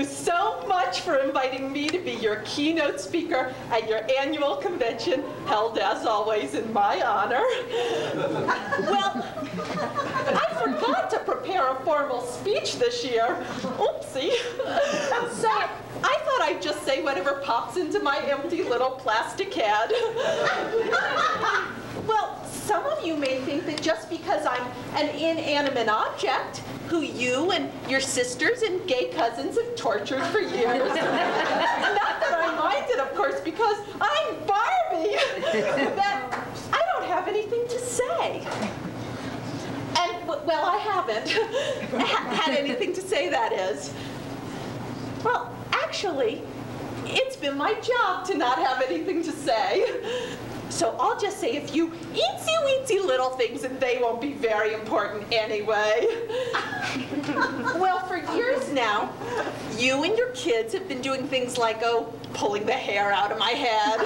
you so much for inviting me to be your keynote speaker at your annual convention, held as always in my honor. Well, I forgot to prepare a formal speech this year. Oopsie. So I thought I'd just say whatever pops into my empty little plastic head. Well, some of you may think that just because I'm an inanimate object who you and your sisters and gay cousins have tortured for years, not that I mind it, of course, because I'm Barbie, that I don't have anything to say. And, well, I haven't had anything to say, that is. Well, actually, it's been my job to not have anything to say. So I'll just say a few eensy-weensy little things, and they won't be very important anyway. Well, for years now, you and your kids have been doing things like, oh, pulling the hair out of my head,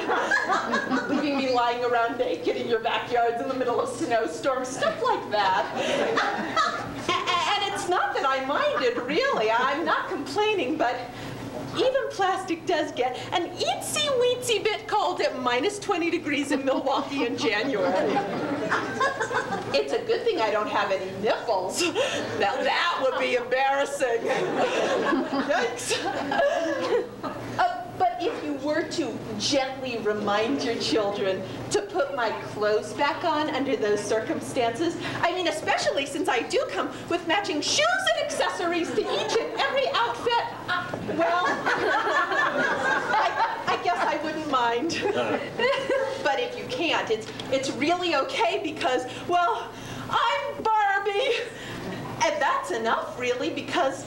leaving me lying around naked in your backyards in the middle of snowstorms, stuff like that. And it's not that I minded, really. I'm not complaining, but even plastic does get an eensy-weensy bit cold at minus 20 degrees in Milwaukee in January. It's a good thing I don't have any nipples. Now that would be embarrassing. Yikes. But if you were to gently remind your children to put my clothes back on under those circumstances, I mean, especially since I do come with matching shoes and accessories to each and every outfit, well, I guess I wouldn't mind. But if you can't, it's really okay because, well, I'm Barbie. And that's enough, really, because,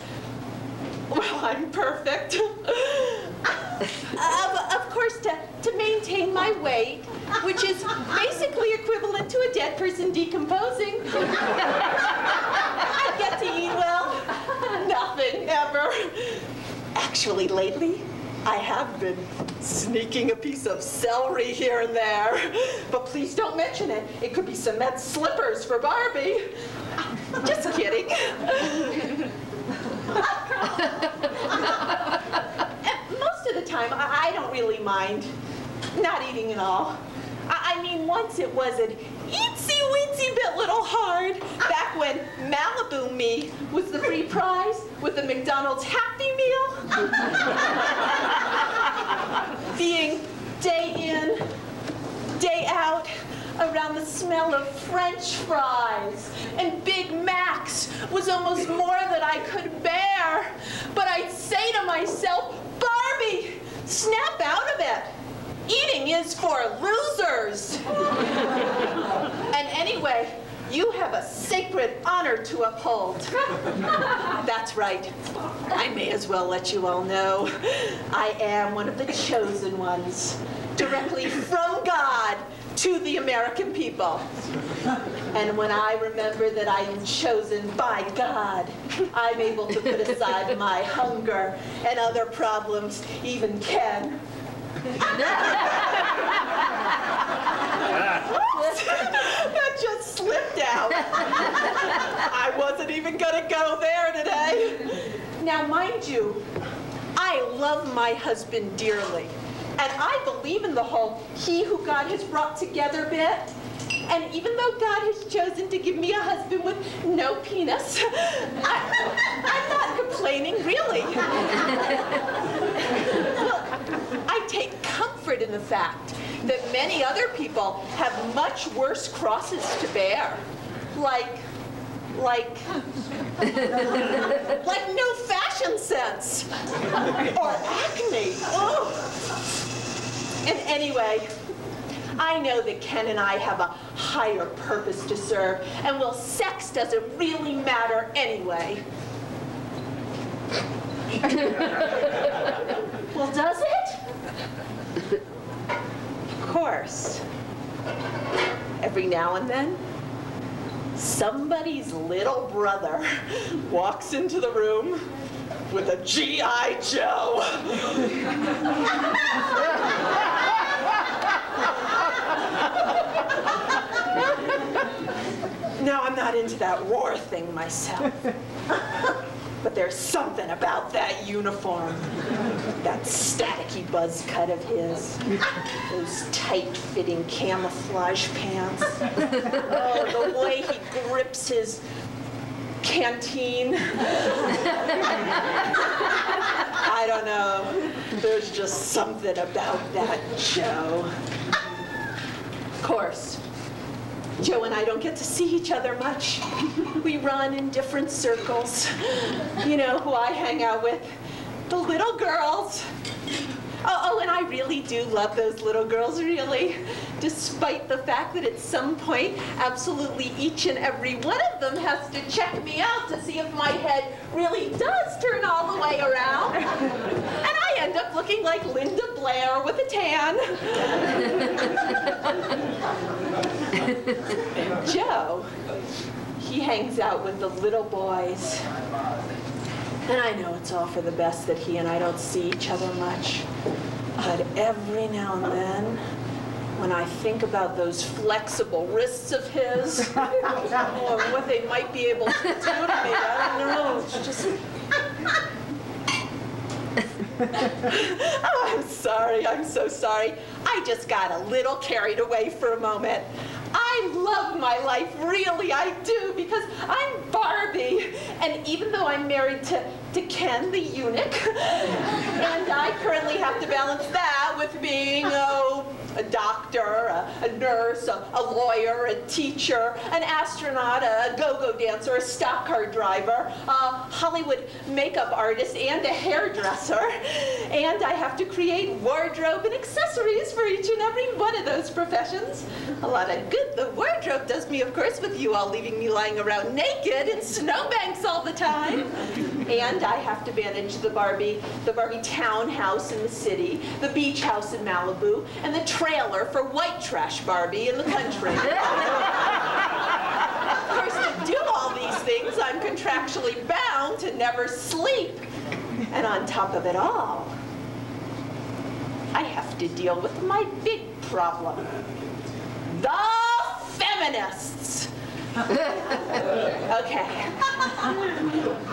well, I'm perfect. Of course, to maintain my weight, which is basically equivalent to a dead person decomposing, I get to eat, well, nothing ever. Actually, lately, I have been sneaking a piece of celery here and there. But please don't mention it. It could be cement slippers for Barbie. Just kidding. Most of the time, I don't really mind not eating at all. I mean, once it was an eensy-weensy bit little hard, back when Malibu me was the free prize with the McDonald's Happy Meal. Being day in, day out, around the smell of French fries and Big Macs was almost more than I could bear. But I'd say to myself, Barbie, snap out of it. Eating is for losers. And anyway, you have a sacred honor to uphold. That's right. I may as well let you all know. I am one of the chosen ones, directly from God to the American people. And when I remember that I am chosen by God, I'm able to put aside my hunger and other problems, even Ken. That just slipped out. I wasn't even gonna go there today. Now, mind you, I love my husband dearly. And I believe in the whole he who God has brought together bit. And even though God has chosen to give me a husband with no penis, I'm not complaining, really. Well, I take comfort in the fact that many other people have much worse crosses to bear. Like no fashion sense. Or acne. Oh. And anyway, I know that Ken and I have a higher purpose to serve, and well, sex doesn't really matter anyway. Well, does it? Of course. Every now and then, somebody's little brother walks into the room with a G.I. Joe. Now, I'm not into that war thing myself. But there's something about that uniform. That staticky buzz cut of his. Those tight-fitting camouflage pants. Oh, the way he grips his canteen. I don't know. There's just something about that Joe. Of course, Joe and I don't get to see each other much. We run in different circles. You know who I hang out with? The little girls. Oh, and I really do love those little girls, really. Despite the fact that at some point, absolutely each and every one of them has to check me out to see if my head really does turn all the way around. And I end up looking like Linda Blair with a tan. Joe, he hangs out with the little boys. And I know it's all for the best that he and I don't see each other much. But every now and then, when I think about those flexible wrists of his, or what they might be able to do to me, I don't know. It's just... Oh, I'm sorry. I'm so sorry. I just got a little carried away for a moment. I love my life, really, I do, because I'm Barbie. And even though I'm married to Ken, the eunuch, and I currently have to balance that with being, a doctor, a nurse, a lawyer, a teacher, an astronaut, a go-go dancer, a stock car driver, a Hollywood makeup artist, and a hairdresser. And I have to create wardrobe and accessories for each and every one of those professions. A lot of good the wardrobe does me, of course, with you all leaving me lying around naked in snowbanks all the time. And I have to manage the Barbie townhouse in the city, the beach house in Malibu, and the trailer for white trash Barbie in the country. Of course, to do all these things, I'm contractually bound to never sleep. And on top of it all, I have to deal with my big problem. The feminists. Okay.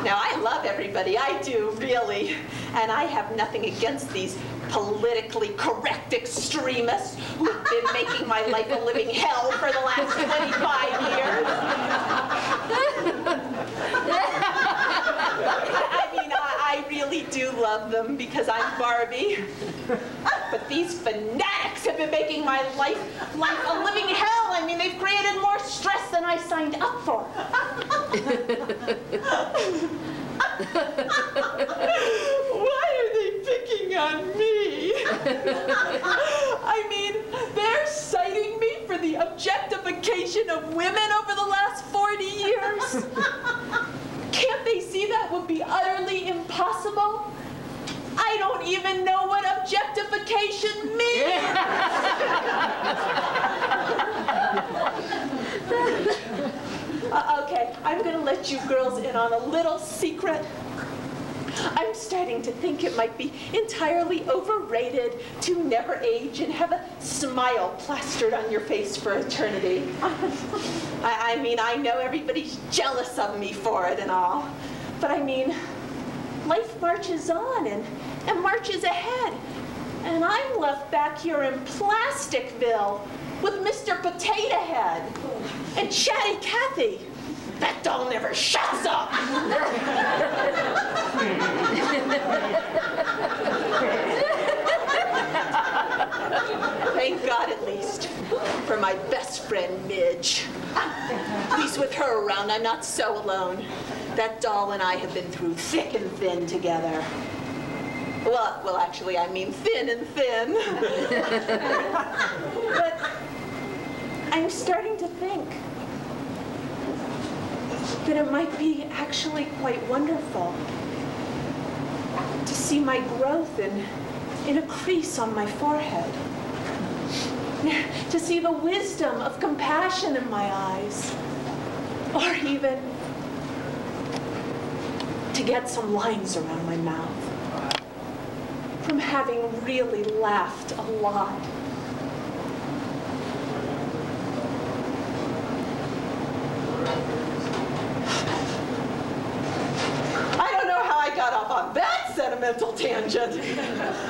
Now, I love everybody. I do, really. And I have nothing against these politically correct extremists who have been making my life a living hell for the last 25 years. I mean, I really do love them because I'm Barbie. But these fanatics have been making my life a living hell. I mean, they've created more stress than I signed up for. Why are they picking on me? I mean, they're citing me for the objectification of women over the last 40 years. Can't they see that would be utterly impossible? I don't even know what objectification means. Okay, I'm going to let you girls in on a little secret. I'm starting to think it might be entirely overrated to never age and have a smile plastered on your face for eternity. I mean, I know everybody's jealous of me for it and all, but I mean, life marches on and marches ahead. And I'm left back here in Plasticville with Mr. Potato Head and Chatty Cathy. That doll never shuts up. Thank God, at least, for my best friend, Midge. At least with her around, I'm not so alone. That doll and I have been through thick and thin together. Well, actually, I mean thin and thin. But I'm starting to think that it might be actually quite wonderful to see my growth in a crease on my forehead. To see the wisdom of compassion in my eyes. Or even to get some lines around my mouth. From having really laughed a lot. I don't mental tangent.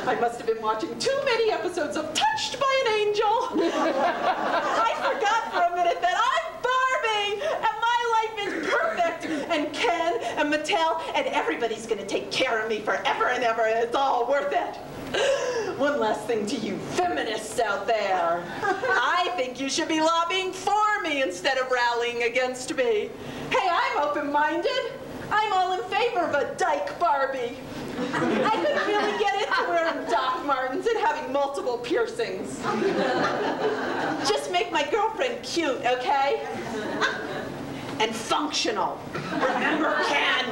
I must have been watching too many episodes of Touched by an Angel. I forgot for a minute that I'm Barbie, and my life is perfect, and Ken and Mattel and everybody's gonna take care of me forever and ever, and it's all worth it. One last thing to you feminists out there. I think you should be lobbying for me instead of rallying against me. Hey, I'm open-minded. I'm all in favor of a dyke Barbie. I couldn't really get into wearing Doc Martens and having multiple piercings. Just make my girlfriend cute, okay? And functional. Remember Ken.